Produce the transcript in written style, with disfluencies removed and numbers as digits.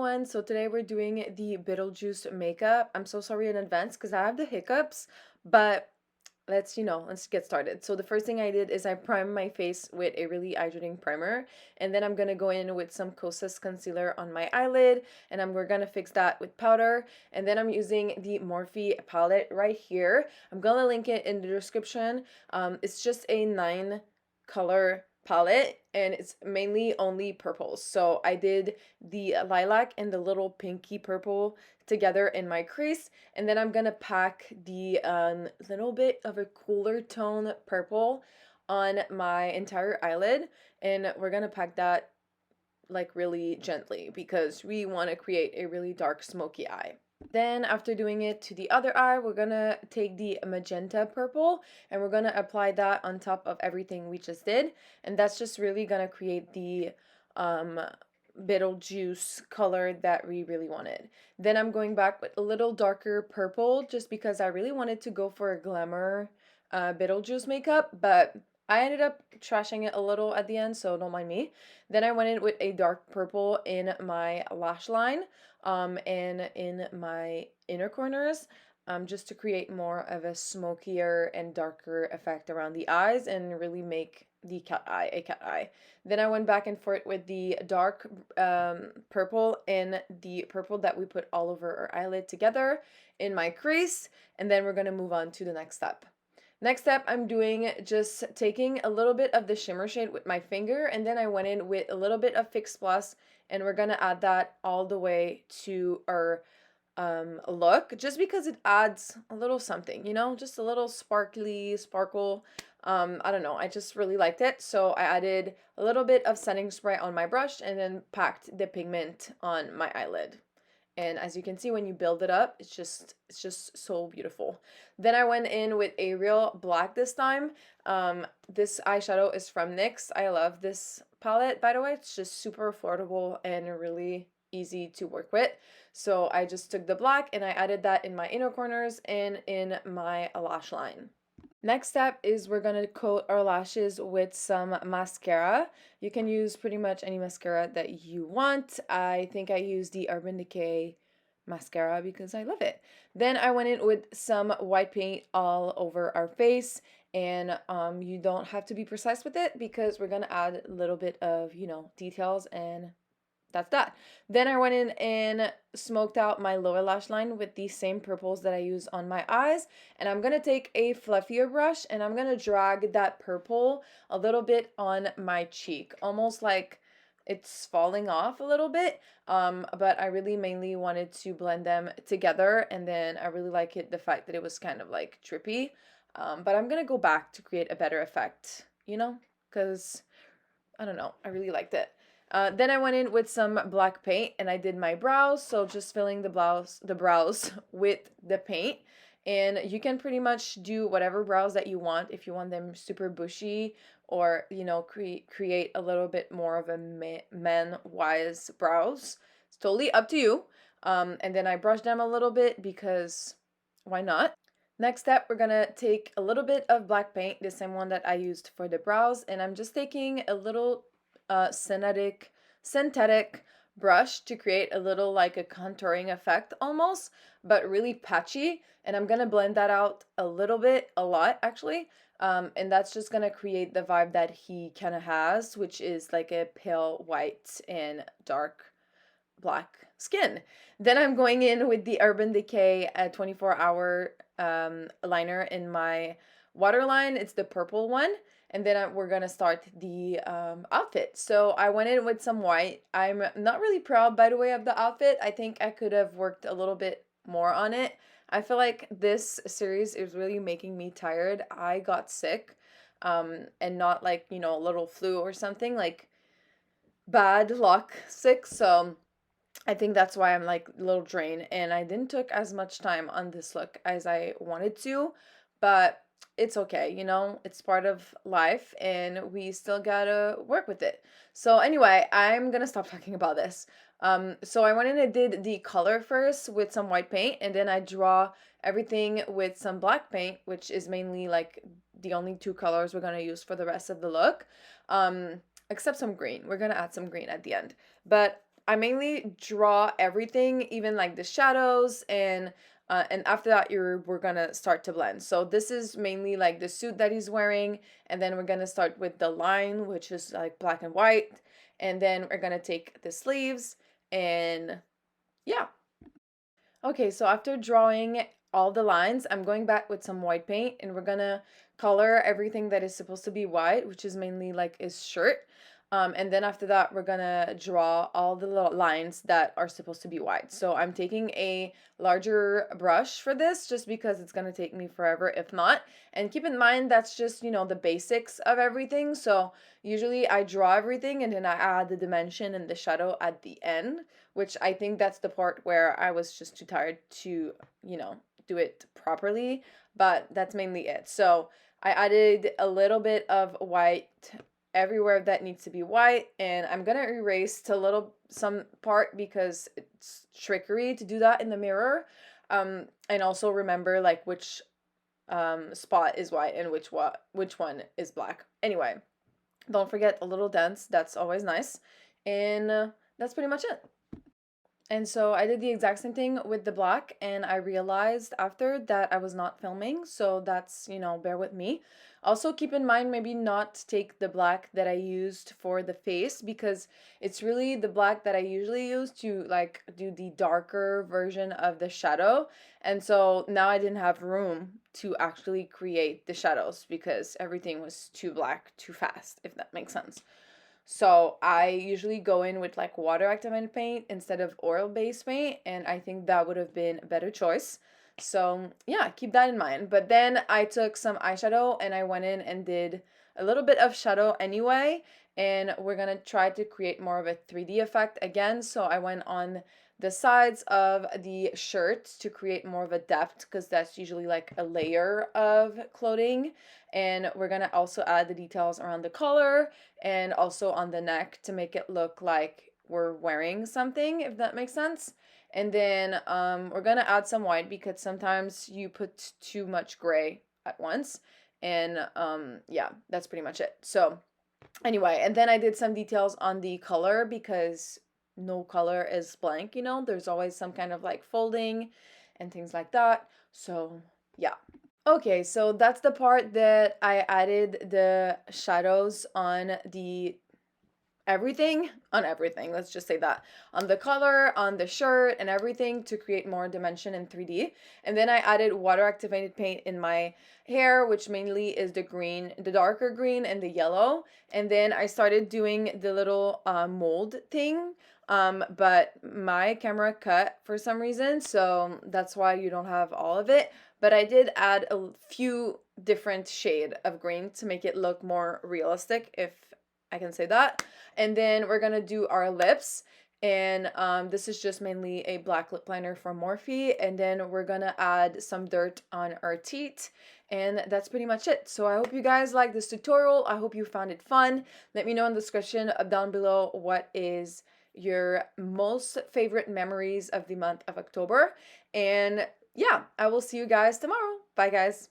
everyone. So today we're doing the BeetleJuice makeup. I'm so sorry in advance because I have the hiccups, but let's get started. So the first thing I did is I primed my face with a really hydrating primer, and then I'm gonna go in with some Kosas concealer on my eyelid, and we're gonna fix that with powder. And then I'm using the Morphe palette right here. I'm gonna link it in the description. It's just a 9 color palette and it's mainly only purples. So I did the lilac and the little pinky purple together in my crease, and then I'm gonna pack the little bit of a cooler tone purple on my entire eyelid, and we're gonna pack that like really gently because we want to create a really dark smoky eye. Then after doing it to the other eye, we're gonna take the magenta purple and we're gonna apply that on top of everything we just did, and that's just really gonna create the um Beetlejuice color that we really wanted. Then I'm going back with a little darker purple just because I really wanted to go for a glamour Beetlejuice makeup, but I ended up trashing it a little at the end, so don't mind me. Then I went in with a dark purple in my lash line and in my inner corners, just to create more of a smokier and darker effect around the eyes and really make the cat eye a cat eye. Then I went back and forth with the dark purple and the purple that we put all over our eyelid together in my crease, and then we're going to move on to the next step. Next step, I'm doing just taking a little bit of the shimmer shade with my finger, and then I went in with a little bit of Fix Plus, and we're gonna add that all the way to our look, just because it adds a little something, just a little sparkly sparkle. I don't know, I just really liked it, so I added a little bit of setting spray on my brush and then packed the pigment on my eyelid. And as you can see, when you build it up, it's just so beautiful. Then I went in with a real black this time. This eyeshadow is from NYX. I love this palette, by the way. It's just super affordable and really easy to work with. So I just took the black and I added that in my inner corners and in my lash line. Next step is we're going to coat our lashes with some mascara. You can use pretty much any mascara that you want. I think I used the Urban Decay mascara because I love it. Then I went in with some white paint all over our face, and you don't have to be precise with it because we're going to add a little bit of, details, and that's that. Then I went in and smoked out my lower lash line with these same purples that I use on my eyes. And I'm going to take a fluffier brush and I'm going to drag that purple a little bit on my cheek, almost like it's falling off a little bit. But I really mainly wanted to blend them together. And then I really like the fact that it was kind of like trippy. But I'm going to go back to create a better effect, because I don't know, I really liked it. Then I went in with some black paint and I did my brows, so just filling the brows with the paint. And you can pretty much do whatever brows that you want. If you want them super bushy or, create a little bit more of a man-wise brows, it's totally up to you. And then I brushed them a little bit because why not? Next step, we're gonna take a little bit of black paint, the same one that I used for the brows, and I'm just taking a little synthetic brush to create a little like a contouring effect almost, but really patchy. And I'm gonna blend that out a lot actually. And that's just gonna create the vibe that he kind of has, which is like a pale white and dark black skin. Then I'm going in with the Urban Decay 24-hour liner in my waterline. It's the purple one. And then we're gonna start the outfit. So I went in with some white. I'm not really proud, by the way, of the outfit. I think I could have worked a little bit more on it. I feel like this series is really making me tired. I got sick, and not like, a little flu or something, like bad luck sick. So I think that's why I'm like a little drained, and I didn't took as much time on this look as I wanted to, but it's okay, it's part of life and we still gotta work with it. So anyway, I'm gonna stop talking about this. So I went in and did the color first with some white paint, and then I draw everything with some black paint, which is mainly like the only 2 colors we're gonna use for the rest of the look. Except some green. We're gonna add some green at the end. But I mainly draw everything, even like the shadows, and after that we're gonna start to blend. So this is mainly like the suit that he's wearing, and then we're gonna start with the line, which is like black and white, and then we're gonna take the sleeves and yeah. Okay, so after drawing all the lines, I'm going back with some white paint and we're gonna color everything that is supposed to be white, which is mainly like his shirt. And then after that, we're gonna draw all the little lines that are supposed to be white. So I'm taking a larger brush for this just because it's gonna take me forever if not. And keep in mind, that's just, the basics of everything. So usually I draw everything and then I add the dimension and the shadow at the end, which I think that's the part where I was just too tired to, do it properly, but that's mainly it. So I added a little bit of white everywhere that needs to be white, and I'm gonna erase to little some part because it's trickery to do that in the mirror. And also remember like which spot is white and which one is black. Anyway, don't forget a little dents, that's always nice. And that's pretty much it. And so I did the exact same thing with the black, and I realized after that I was not filming, so that's, bear with me. Also keep in mind maybe not take the black that I used for the face because it's really the black that I usually use to like do the darker version of the shadow. And so now I didn't have room to actually create the shadows because everything was too black too fast, if that makes sense. So I usually go in with like water activated paint instead of oil based paint, and I think that would have been a better choice. So yeah, keep that in mind. But then I took some eyeshadow and I went in and did a little bit of shadow anyway, and we're gonna try to create more of a 3D effect again. So I went on the sides of the shirt to create more of a depth because that's usually like a layer of clothing. And we're gonna also add the details around the collar and also on the neck to make it look like we're wearing something, if that makes sense. And then we're gonna add some white because sometimes you put too much gray at once. And yeah, that's pretty much it. So anyway, and then I did some details on the color because no color is blank, there's always some kind of like folding and things like that. So yeah. Okay, so that's the part that I added the shadows on everything, let's just say that, on the color, on the shirt, and everything to create more dimension in 3D. And then I added water activated paint in my hair, which mainly is the green, the darker green, and the yellow. And then I started doing the little mold thing. But my camera cut for some reason, so that's why you don't have all of it. But I did add a few different shade of green to make it look more realistic, if I can say that. And then we're gonna do our lips, and this is just mainly a black lip liner from Morphe, and then we're gonna add some dirt on our teeth, and that's pretty much it. So I hope you guys like this tutorial. I hope you found it fun. Let me know in the description down below what is your most favorite memories of the month of October. And yeah, I will see you guys tomorrow. Bye guys.